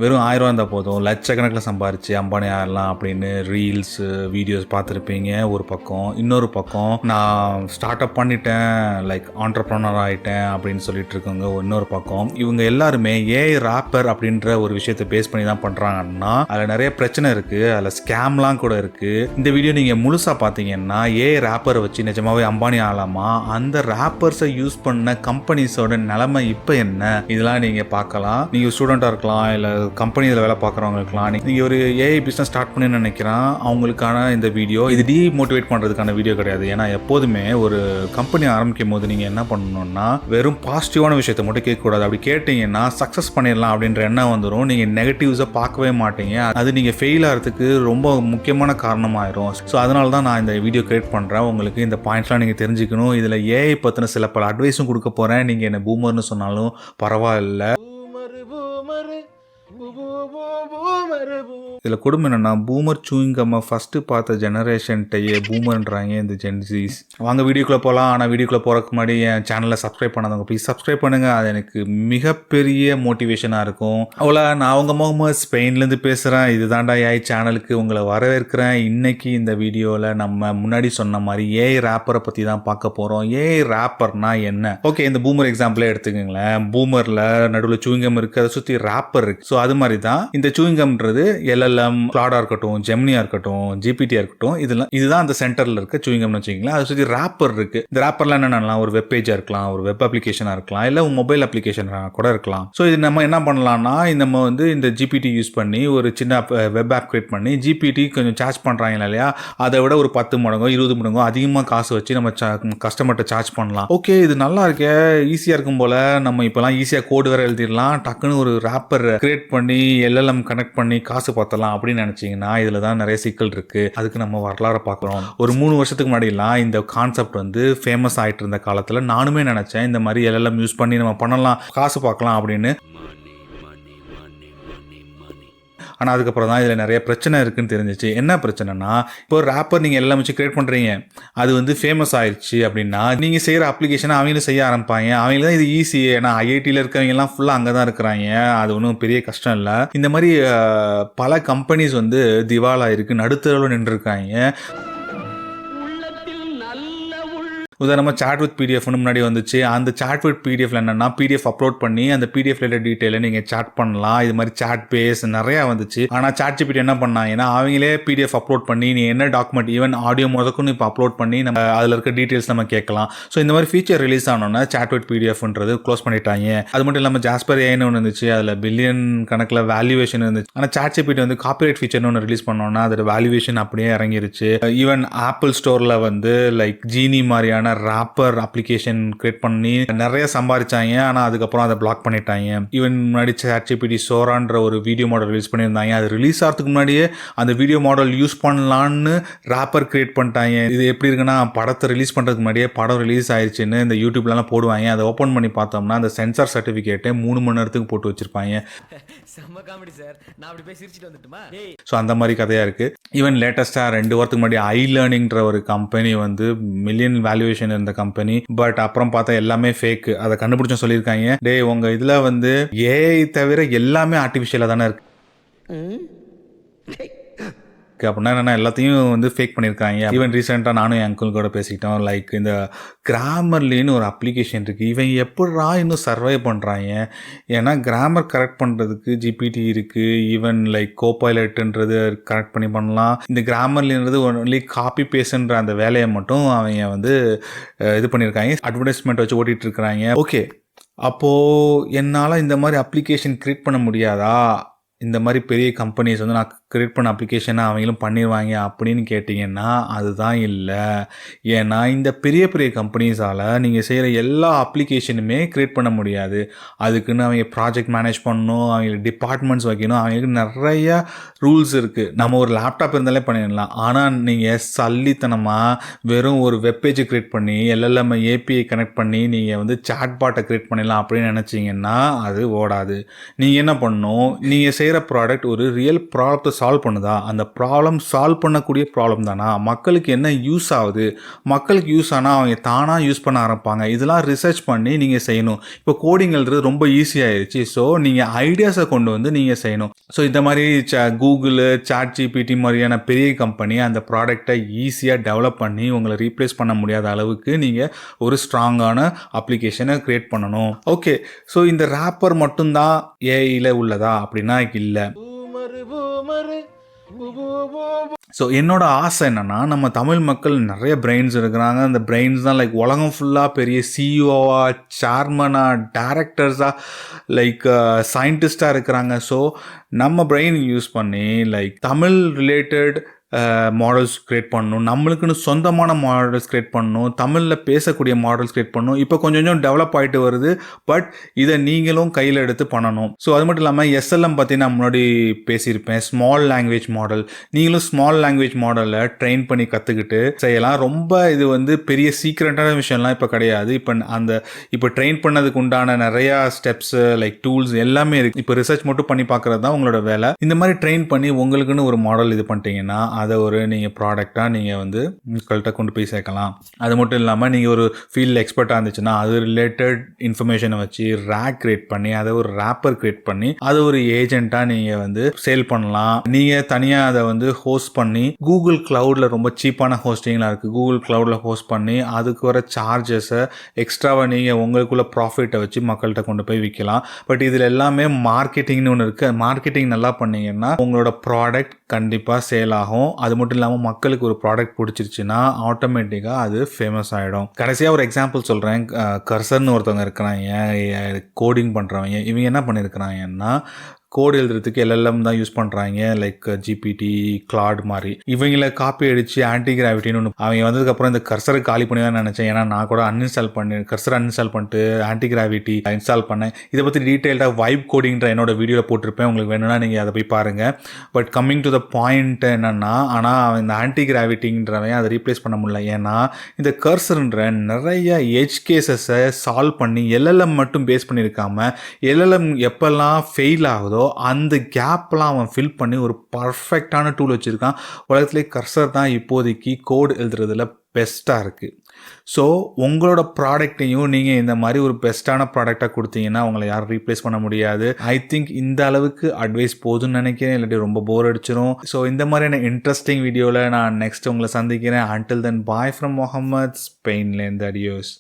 வெறும் 1000 இருந்தால் போதும் லட்சக்கணக்கில் சம்பாரிச்சு அம்பானி ஆகலாம் அப்படின்னு ரீல்ஸு வீடியோஸ் பார்த்துருப்பீங்க ஒரு பக்கம். இன்னொரு பக்கம் நான் ஸ்டார்ட் அப் பண்ணிட்டேன், லைக் ஆண்டர்ப்ரனர் ஆகிட்டேன் அப்படின்னு சொல்லிட்டு இருக்கவங்க இன்னொரு பக்கம். இவங்க எல்லாருமே ஏஐ ராப்பர் அப்படின்ற ஒரு விஷயத்தை பேஸ் பண்ணி தான் பண்ணுறாங்கன்னா அதில் நிறைய பிரச்சனை இருக்குது, அதில் ஸ்கேம்லாம் கூட இருக்குது. இந்த வீடியோ நீங்கள் முழுசாக பார்த்தீங்கன்னா ஏஐ ராப்பரை வச்சு நிஜமாவே அம்பானி ஆகலாமா, அந்த ராப்பர்ஸை யூஸ் பண்ண கம்பெனிஸோட நிலைமை இப்போ என்ன, இதெல்லாம் நீங்கள் பார்க்கலாம். நீங்கள் ஸ்டூடெண்ட்டாக இருக்கலாம், இல்லை கம்பெனியில் வேலை பார்க்குறவங்களுக்குலாம் நீங்கள் ஒரு ஏஐ பிஸ்னஸ் ஸ்டார்ட் பண்ணி நினைக்கிறேன் அவங்களுக்கான இந்த வீடியோ. இது டீமோட்டிவேட் பண்ணுறதுக்கான வீடியோ கிடையாது. ஏன்னா எப்போதுமே ஒரு கம்பெனி ஆரம்பிக்கும் போது நீங்கள் என்ன பண்ணணும்னா வெறும் பாசிட்டிவான விஷயத்தை மட்டும் கேட்கக்கூடாது. அப்படி கேட்டிங்கன்னா சக்ஸஸ் பண்ணிடலாம் அப்படின்ற எண்ணம் வந்துடும். நீங்கள் நெகட்டிவ்ஸை பார்க்கவே மாட்டீங்க. அது நீங்கள் ஃபெயில் ஆகிறதுக்கு ரொம்ப முக்கியமான காரணமாயிரும். ஸோ அதனால தான் நான் இந்த வீடியோ கிரியேட் பண்ணுறேன். உங்களுக்கு இந்த பாயிண்ட்ஸ்லாம் நீங்கள் தெரிஞ்சுக்கணும். இதில் ஏஐ பற்றின சில பல அட்வைஸும் கொடுக்க போகிறேன். நீங்கள் என்ன பூமர்னு சொன்னாலும் பரவாயில்ல. இதில் கொடுமை என்னன்னா பூமர் சூயிங்கம்மா ஃபஸ்ட்டு பார்த்த ஜெனரேஷன்ட்டையே பூமர்ன்றாங்க இந்த ஜென்சிஸ். வாங்க வீடியோக்குள்ளே போகலாம். ஆனால் வீடியோக்குள்ளே போகிறதுக்கு முன்னாடி என் சேனலை சப்ஸ்கிரைப் பண்ணாதவங்க ப்ளீஸ் சப்ஸ்கிரைப் பண்ணுங்கள். அது எனக்கு மிகப்பெரிய மோட்டிவேஷனாக இருக்கும். அவ்வளோ நான் அவங்க முகமது ஸ்பெயின்லேருந்து பேசுகிறேன். இதுதான்டா ஏஐ சேனலுக்கு உங்களை வரவேற்கிறேன். இன்றைக்கி இந்த வீடியோவில் நம்ம முன்னாடி சொன்ன மாதிரி ஏஐ ராப்பரை பற்றி தான் பார்க்க போகிறோம். ஏஐ ராப்பர்னா என்ன? ஓகே, இந்த பூமர் எக்ஸாம்பிளே எடுத்துக்கோங்களேன். பூமரில் நடுவில் சூயிங்கம் இருக்குது, அதை சுற்றி ராப்பர் இருக்குது. ஸோ அது மாதிரி தான் இந்த சூயிங்கம்ன்றது எல்எல்எம், கிளாடா இருக்கட்டும், ஜெமினியா இருக்கட்டும், ஜிபிடியா இருக்கட்டும், இதுதான் அந்த சென்டரில் இருக்க சூயிங்கம்னு வச்சுக்கிங்களா. அதை சுற்றி ராப்பர் இருக்குது. இந்த ராப்பர்லாம் என்னென்னலாம் ஒரு வெப் பேஜாக இருக்கலாம், ஒரு வெப் அப்ளிகேஷனாக இருக்கலாம், இல்லை மொபைல் அப்ளிகேஷனாக கூட இருக்கலாம். ஸோ இது நம்ம என்ன பண்ணலாம்னா நம்ம வந்து இந்த ஜிபிடி யூஸ் பண்ணி ஒரு சின்ன வெப் ஆப் கிரியேட் பண்ணி ஜிபிடி கொஞ்சம் சார்ஜ் பண்ணுறாங்க இல்லையா, அதை விட ஒரு 10 மடங்கோ 20 மடங்கோ அதிகமாக காசு வச்சு நம்ம கஸ்டமர்கிட்ட சார்ஜ் பண்ணலாம். ஓகே, இது நல்லா இருக்கே, ஈஸியாக இருக்கும் போல். நம்ம இப்போலாம் ஈஸியாக கோடு வேறு எழுதிடலாம், டக்குன்னு ஒரு ராப்பர் கிரியேட் பண்ணி எல்எல்எம் கனெக்ட் பண்ணி காசு பார்த்தலாம் அப்படின்னு நினச்சிங்கன்னா இதில் தான் நிறைய சிக்கல் இருக்குது. அதுக்கு நம்ம வரலாறு பார்க்குறோம். ஒரு 3 வருஷத்துக்கு முன்னாடிலாம் இந்த கான்செப்ட் வந்து ஃபேமஸ் ஆகிட்டு இருந்த காலத்தில் நானுமே நினச்சேன் இந்த மாதிரி எல்எல்எம் யூஸ் பண்ணி நம்ம பண்ணலாம், காசு பார்க்கலாம் அப்படின்னு. ஆனால் அதுக்கப்புறம் தான் இதில் நிறைய பிரச்சனை இருக்குதுன்னு தெரிஞ்சிச்சு. என்ன பிரச்சனைனா, இப்போ ஒரு ராப்பர் நீங்கள் எல்லாம் வச்சு கிரியேட் பண்ணுறீங்க, அது வந்து ஃபேமஸ் ஆயிடுச்சு அப்படின்னா நீங்கள் செய்கிற அப்ளிகேஷனை அவங்களும் செய்ய ஆரம்பிப்பாங்க. அவங்களுக்கு தான் இது ஈஸி. ஏன்னா ஐஐடியில் இருக்கிறவங்கலாம் ஃபுல்லாக அங்கே தான் இருக்கிறாங்க. அது ஒன்றும் பெரிய கஷ்டம் இல்லை. இந்த மாதிரி பல கம்பெனிஸ் வந்து திவாலாக இருக்குது, நடுத்தரவில் நின்றுருக்காங்க. உதாரணமாக சாட் வித் பிடிஎஃப்னு முன்னாடி வந்துச்சு. அந்த சாட் வித் பிடிஎஃப்ல என்னென்னா பிடிஎஃப் அப்லோட் பண்ணி அந்த பிடிஎஃப் ரிலேட்டட் டீட்டெயிலை நீங்கள் சாட் பண்ணலாம். இது மாதிரி சாட் பேஸ் நிறையா வந்துச்சு. ஆனால் சாட் ஜிபிடி என்ன பண்ணாங்கன்னா அவங்களே பிடிஎஃப் அப்லோட் பண்ணி நீ என்ன டாக்குமெண்ட் ஈவன் ஆடியோ முதற்குன்னு இப்போ அப்லோட் பண்ணி நம்ம அதில் இருக்க டீட்டெயில்ஸ் நம்ம கேட்கலாம். ஸோ இந்த மாதிரி ஃபீச்சர் ரிலீஸ் ஆனோன்னா சாட் வித் பிடிஎஃப்ன்றது க்ளோஸ் பண்ணிட்டாங்க. அது மட்டும் இல்லாமல் ஜாஸ்பர் ஏன்னு ஒன்று இருந்துச்சு, அதில் பில்லியன் கணக்கில் வேல்யூவேஷன் இருந்துச்சு. ஆனால் சாட் ஜிபிடி வந்து காப்பிரைட் ஃபீச்சர்னு ஒன்று ரிலீஸ் பண்ணோன்னா அதோட வேல்யூவேஷன் அப்படியே இறங்கிருச்சு. ஈவன் ஆப்பிள் ஸ்டோரில் வந்து லைக் ஜீனி மாதிரியான ராப்பர் அப்ளிகேஷன் கிரியேட் பண்ணி நிறைய சம்பாதிச்சாங்க. ஆனால் அதுக்கப்புறம் அதை பிளாக் பண்ணிட்டாங்க. ஈவன் முன்னாடி ChatGPT சோரான்ற ஒரு வீடியோ மாடல் ரிலீஸ் பண்ணியிருந்தாங்க. அது ரிலீஸ் ஆகிறதுக்கு முன்னாடியே அந்த வீடியோ மாடல் யூஸ் பண்ணலான்னு ராப்பர் கிரியேட் பண்ணிட்டாங்க. இது எப்படி இருக்குன்னா, படத்தை ரிலீஸ் பண்ணுறதுக்கு முன்னாடியே படம் ரிலீஸ் ஆயிடுச்சுன்னு இந்த யூடியூப்லாம் போடுவாங்க. அதை ஓப்பன் பண்ணி பார்த்தோம்னா அந்த சென்சார் சர்டிஃபிகேட்டை 3 மணி நேரத்துக்கு போட்டு வச்சிருப்பாங்க. ஸோ அந்த மாதிரி கதையாக இருக்குது. ஈவன் லேட்டஸ்ட்டாக 2 வாரத்துக்கு முன்னாடி ஐ லேர்னிங்ன்ற ஒரு கம்பெனி வந்து மில்லியன் வேல்யூவேஷன் இருந்த கம்பெனி, பட் அப்புறம் பார்த்தா எல்லாமே ஃபேக். அதை கண்டுபிடிச்சும் சொல்லியிருக்காங்க, டேய் உங்கள் இதில் வந்து ஏஐ தவிர எல்லாமே ஆர்டிஃபிஷியலாக தானே இருக்கு அப்படின்னா என்னென்னா எல்லாத்தையும் வந்து ஃபேக் பண்ணியிருக்காங்க. ஈவன் ரீசெண்டாக நானும் என் அங்கிள் கூட பேசிக்கிட்டோம். லைக் இந்த கிராமர்லின்னு ஒரு அப்ளிகேஷன் இருக்குது. இவன் எப்படா இன்னும் சர்வை பண்ணுறாங்க? ஏன்னா கிராமர் கரெக்ட் பண்ணுறதுக்கு ஜிபிடி இருக்குது. ஈவன் லைக் கோபைலட்ன்றது கரெக்ட் பண்ணி பண்ணலாம். இந்த கிராமர்லின்றது ஒன்லி காப்பி பேஸ்ட்ன்ற அந்த வேலையை மட்டும் அவங்க வந்து இது பண்ணியிருக்காங்க. அட்வர்டைஸ்மெண்ட் வச்சு ஓட்டிகிட்டு இருக்கிறாங்க. ஓகே, அப்போது என்னால் இந்த மாதிரி அப்ளிகேஷன் க்ரியேட் பண்ண முடியாதா? இந்த மாதிரி பெரிய கம்பெனிஸ் வந்து நான் கிரியேட் பண்ண அப்ளிகேஷனை அவங்களும் பண்ணிடுவாங்க அப்படின்னு கேட்டிங்கன்னா அதுதான் இல்லை. ஏன்னா இந்த பெரிய பெரிய கம்பெனிஸால் நீங்கள் செய்கிற எல்லா அப்ளிகேஷனுமே க்ரியேட் பண்ண முடியாது. அதுக்குன்னு அவங்க ப்ராஜெக்ட் மேனேஜ் பண்ணணும், அவங்களுக்கு டிபார்ட்மெண்ட்ஸ் வைக்கணும், அவங்களுக்கு நிறையா ரூல்ஸ் இருக்குது. நம்ம ஒரு லேப்டாப் இருந்தாலே பண்ணிடலாம். ஆனால் நீங்கள் சல்லித்தனமாக வெறும் ஒரு வெப்பேஜை க்ரியேட் பண்ணி எல்எல்எம் ஏபிஐ கனெக்ட் பண்ணி நீங்கள் வந்து சாட் பாட்டை க்ரியேட் பண்ணிடலாம் அப்படின்னு நினச்சிங்கன்னா அது ஓடாது. நீங்கள் என்ன பண்ணணும், நீங்கள் செய்கிற ப்ராடக்ட் ஒரு ரியல் ப்ராப்ளத்தை சால்வ் பண்ணுதா, அந்த ப்ராப்ளம் சால்வ் பண்ணக்கூடிய ப்ராப்ளம் தானா, மக்களுக்கு என்ன யூஸ் ஆகுது, மக்களுக்கு யூஸ் ஆனால் அவங்க தானாக யூஸ் பண்ண ஆரம்பிப்பாங்க, இதெல்லாம் ரிசர்ச் பண்ணி நீங்கள் செய்யணும். இப்போ கோடிங்கிறது ரொம்ப ஈஸியாகிடுச்சு. ஸோ நீங்கள் ஐடியாஸை கொண்டு வந்து நீங்கள் செய்யணும். ஸோ இந்த மாதிரி கூகுள், சாட் ஜிபிடி மாதிரியான பெரிய கம்பெனி அந்த ப்ராடக்டை ஈஸியாக டெவலப் பண்ணி உங்களை ரீப்ளேஸ் பண்ண முடியாத அளவுக்கு நீங்கள் ஒரு ஸ்ட்ராங்கான அப்ளிகேஷனை க்ரியேட் பண்ணணும். ஓகே, ஸோ இந்த ரேப்பர் மட்டும்தான் ஏஐயில் உள்ளதா அப்படின்னா இல்லை. ஸோ என்னோட ஆசை என்னென்னா, நம்ம தமிழ் மக்கள் நிறைய பிரெயின்ஸ் இருக்கிறாங்க. அந்த பிரெயின்ஸ் தான் லைக் உலகம் ஃபுல்லாக பெரிய சிஇஓவா, சேர்மனாக, டேரக்டர்ஸாக, லைக் சயின்டிஸ்டாக இருக்கிறாங்க. ஸோ நம்ம பிரெயின் யூஸ் பண்ணி like Tamil related models create பண்ணணும், நம்மளுக்குன்னு சொந்தமான மாடல்ஸ் க்ரியேட் பண்ணணும், தமிழில் பேசக்கூடிய மாடல்ஸ் க்ரியேட் பண்ணணும். இப்போ கொஞ்சம் கொஞ்சம் டெவலப் ஆகிட்டு வருது. பட் இதை நீங்களும் கையில் எடுத்து பண்ணணும். ஸோ அது மட்டும் இல்லாமல் எஸ்எல்எம் பற்றி நான் முன்னாடி பேசியிருப்பேன், ஸ்மால் லாங்குவேஜ் மாடல். நீங்களும் ஸ்மால் லாங்குவேஜ் மாடலை ட்ரெயின் பண்ணி கற்றுக்கிட்டு செய்யலாம். ரொம்ப இது வந்து பெரிய சீக்ரெட்டான விஷயம்லாம் இப்போ கிடையாது. இப்போ ட்ரெயின் பண்ணதுக்கு உண்டான நிறையா ஸ்டெப்ஸு லைக் டூல்ஸ் எல்லாமே இருக்குது. இப்போ ரிசர்ச் மட்டும் பண்ணி பார்க்குறது தான் உங்களோட வேலை. இந்த மாதிரி ட்ரெயின் பண்ணி உங்களுக்குன்னு ஒரு மாடல் இது பண்ணிட்டீங்கன்னா அதை ஒரு நீங்கள் ப்ராடக்டாக நீங்கள் வந்து உங்கள்கிட்ட கொண்டு போய் சேர்க்கலாம். அது மட்டும் இல்லாமல் நீங்கள் ஒரு ஃபீல்டில் எக்ஸ்பர்ட்டாக இருந்துச்சுன்னா அது ரிலேட்டட் இன்ஃபர்மேஷனை வச்சு ரேக் கிரியேட் பண்ணி அதை ஒரு ரேப்பர் கிரியேட் பண்ணி அதை ஒரு ஏஜென்ட்டாக நீங்கள் வந்து சேல் பண்ணலாம். நீங்கள் தனியாக அதை வந்து ஹோஸ்ட் பண்ணி கூகுள் க்ளவுடில் ரொம்ப சீப்பான ஹோஸ்டிங்லாம் இருக்குது. கூகுள் க்ளவுடில் ஹோஸ்ட் பண்ணி அதுக்கு வர சார்ஜஸை எக்ஸ்ட்ராவாக நீங்கள் உங்களுக்குள்ள ப்ராஃபிட்டை வச்சு மக்கள்கிட்ட கொண்டு போய் விற்கலாம். பட் இதில் எல்லாமே மார்க்கெட்டிங்னு ஒன்று இருக்குது. மார்க்கெட்டிங் நல்லா பண்ணிங்கன்னா உங்களோட ப்ராடக்ட் கண்டிப்பாக சேல் ஆகும். அது மட்டும் இல்லாமல் மக்களுக்கு ஒரு ப்ராடக்ட் பிடிச்சிருச்சுன்னா ஆட்டோமேட்டிக்காக அது ஃபேமஸ் ஆகிடும். கடைசியாக ஒரு எக்ஸாம்பிள் சொல்கிறேன். கர்சர்னு ஒருத்தவங்க இருக்கிறாங்க, கோடிங் பண்ணுறவங்க. இவங்க என்ன பண்ணியிருக்கிறாங்கன்னா கோடு எழுதுறதுக்கு எல்எல்எம் தான் யூஸ் பண்ணுறாங்க, லைக் ஜிபிடி, கிளாட் மாதிரி. இவங்கள காப்பி அடித்து ஆன்டி கிராவிட்டின்னு ஒன்று அவங்க வந்ததுக்கப்புறம் இந்த கர்சரை காலி பண்ணி தான் நினச்சேன். ஏன்னா நான் கூட கர்சரை அன்இன்ஸ்டால் பண்ணிட்டு ஆன்டி கிராவிட்டி இன்ஸ்டால் பண்ணேன். இதை பற்றி டீட்டெயில்டாக வைப் கோடிங்ன்ற என்னோட வீடியோவில் போட்டிருப்பேன். உங்களுக்கு வேணும்னா நீங்கள் அதை போய் பாருங்கள். But coming to the point என்னென்னா, ஆனால் இந்த ஆன்டி கிராவிட்டிங்கிறவன் அதை ரீப்ளேஸ் பண்ண முடியல. ஏன்னா இந்த கர்சர்ன்ற நிறைய எட்ஜ் கேசஸை சால்வ் பண்ணி எல்எல்எம் மட்டும் பேஸ் பண்ணியிருக்காம எல்எல்எம் எப்பெல்லாம் ஃபெயில் ஆகுதோ அந்த கேப்லாம் அவன் ஃபில் பண்ணி ஒரு பர்ஃபெக்டான டூல் வச்சுருக்கான். உலகத்துலேயே கர்சர் தான் இப்போதைக்கு கோடு எழுதுறதுல பெஸ்ட்டாக இருக்குது. ஸோ உங்களோட ப்ராடக்டையும் நீங்கள் இந்த மாதிரி ஒரு பெஸ்ட்டான ப்ராடக்டாக கொடுத்தீங்கன்னா உங்களை யாரும் ரீப்ளேஸ் பண்ண முடியாது. ஐ திங்க் இந்த அளவுக்கு அட்வைஸ் போதும்னு நினைக்கிறேன், இல்லாட்டி ரொம்ப போர் அடிச்சிடும். ஸோ இந்த மாதிரியான இன்ட்ரெஸ்டிங் வீடியோவில் நான் நெக்ஸ்ட் உங்களை சந்திக்கிறேன். Until then bye from Mohammed, ஸ்பெயின்லேருந்து. அடியோஸ்.